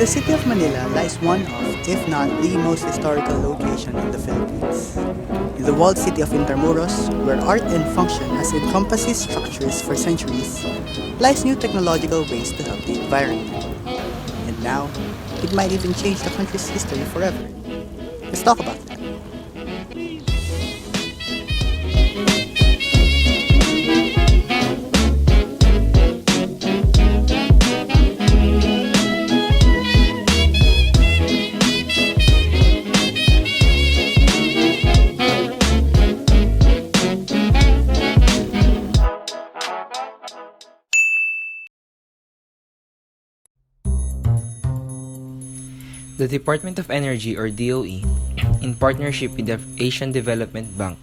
The city of Manila lies one of, if not the most historical location in the Philippines. In the walled city of Intramuros, where art and function has encompassed its structures for centuries, lies new technological ways to help the environment. And now, it might even change the country's history forever. Let's talk about that. The Department of Energy or DOE, in partnership with the Asian Development Bank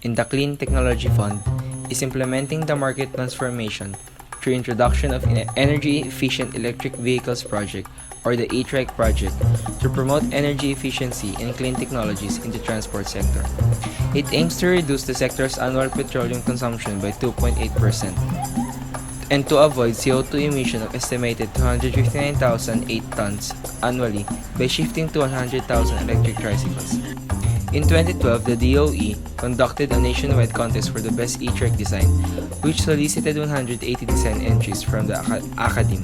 and the Clean Technology Fund, is implementing the market transformation through introduction of energy-efficient electric vehicles project or the e-trike project to promote energy efficiency and clean technologies in the transport sector. It aims to reduce the sector's annual petroleum consumption by 2.8%. And to avoid CO2 emission of estimated 259,008 tons annually by shifting to 100,000 electric tricycles. In 2012, the DOE conducted a nationwide contest for the best e-trike design, which solicited 180 design entries from the academy.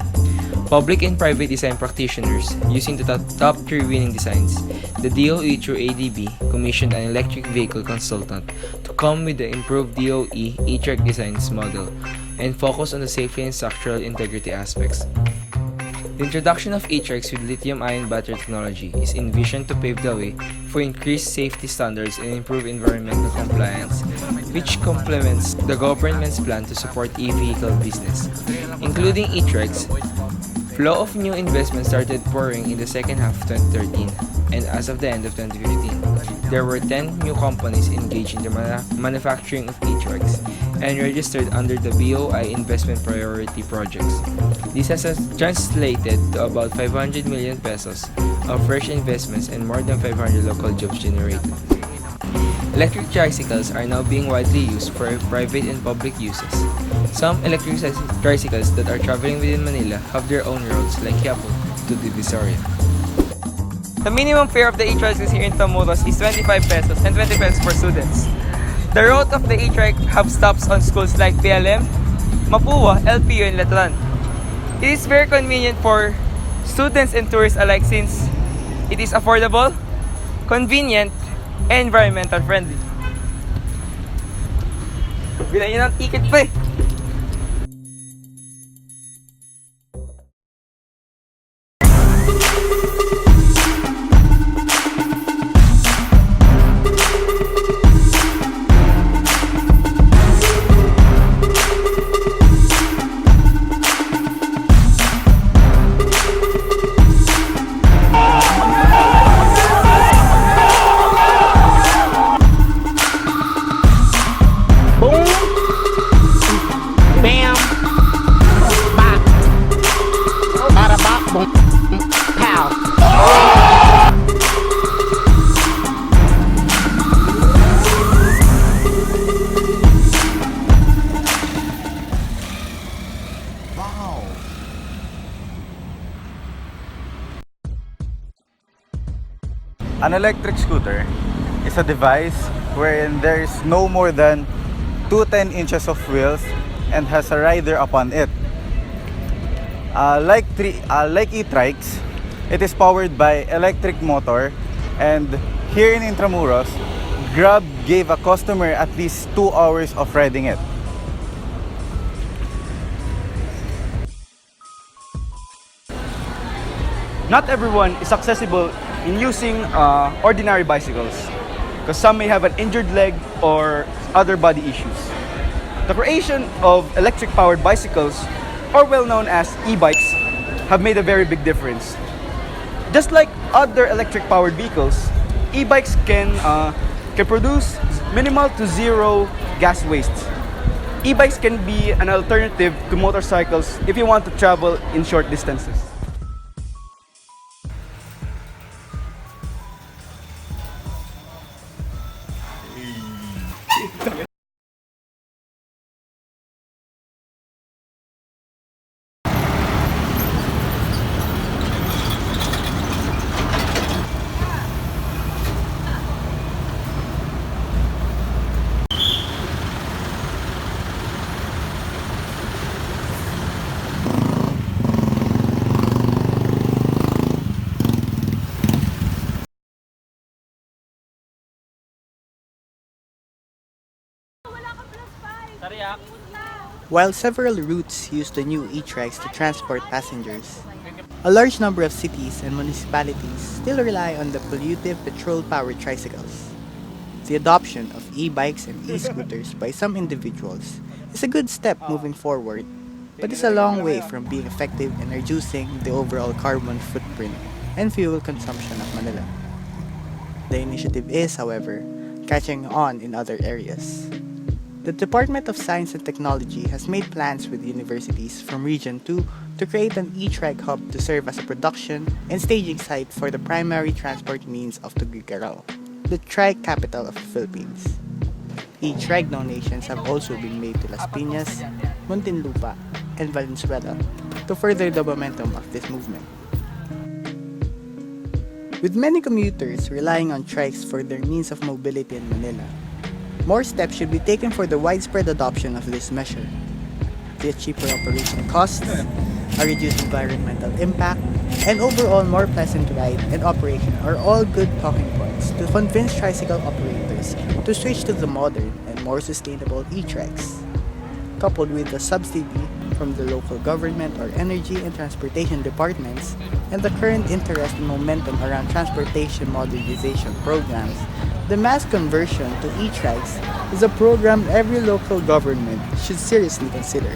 Public and private design practitioners using the top 3 winning designs. The DOE through ADB commissioned an electric vehicle consultant to come with the improved DOE e-trike designs model and focus on the safety and structural integrity aspects. The introduction of e-trikes with lithium-ion battery technology is envisioned to pave the way for increased safety standards and improved environmental compliance, which complements the government's plan to support e-vehicle business. Including e-trikes, flow of new investment started pouring in the second half of 2013, and as of the end of 2015, there were 10 new companies engaged in the manufacturing of e-trikes and registered under the BOI Investment Priority Projects. This has translated to about 500 million pesos of fresh investments and more than 500 local jobs generated. Electric tricycles are now being widely used for private and public uses. Some electric tricycles that are traveling within Manila have their own routes like Quiapo to Divisoria. The minimum fare of the e-tricycles here in Tamuros is 25 pesos and 20 pesos for students. The route of the e-trike have stops on schools like PLM, Mapua, LPU, and Letran. It is very convenient for students and tourists alike since it is affordable, convenient, and environmental friendly. Bilhin nyo ng ticket pa eh! An electric scooter is a device wherein there is no more than 2 10 inches of wheels and has a rider upon it. Like e-trikes, it is powered by electric motor, and here in Intramuros, Grab gave a customer at least 2 hours of riding it. Not everyone is accessible in using ordinary bicycles because some may have an injured leg or other body issues. The creation of electric-powered bicycles, or well known as e-bikes, have made a very big difference. Just like other electric-powered vehicles, e-bikes can produce minimal to zero gas waste. E-bikes can be an alternative to motorcycles if you want to travel in short distances. While several routes use the new e-trikes to transport passengers, a large number of cities and municipalities still rely on the pollutive petrol-powered tricycles. The adoption of e-bikes and e-scooters by some individuals is a good step moving forward, but is a long way from being effective in reducing the overall carbon footprint and fuel consumption of Manila. The initiative is, however, catching on in other areas. The Department of Science and Technology has made plans with universities from Region 2 to create an e-trike hub to serve as a production and staging site for the primary transport means of Tuguegarao, the trike capital of the Philippines. E-trike donations have also been made to Las Piñas, Muntinlupa, and Valenzuela to further the momentum of this movement. With many commuters relying on trikes for their means of mobility in Manila, more steps should be taken for the widespread adoption of this measure. The cheaper operation costs, a reduced environmental impact, and overall more pleasant ride and operation are all good talking points to convince tricycle operators to switch to the modern and more sustainable e-trikes. Coupled with the subsidy from the local government or energy and transportation departments, and the current interest and momentum around transportation modernization programs, the mass conversion to e-trikes is a program every local government should seriously consider.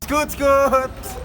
Scoot, scoot!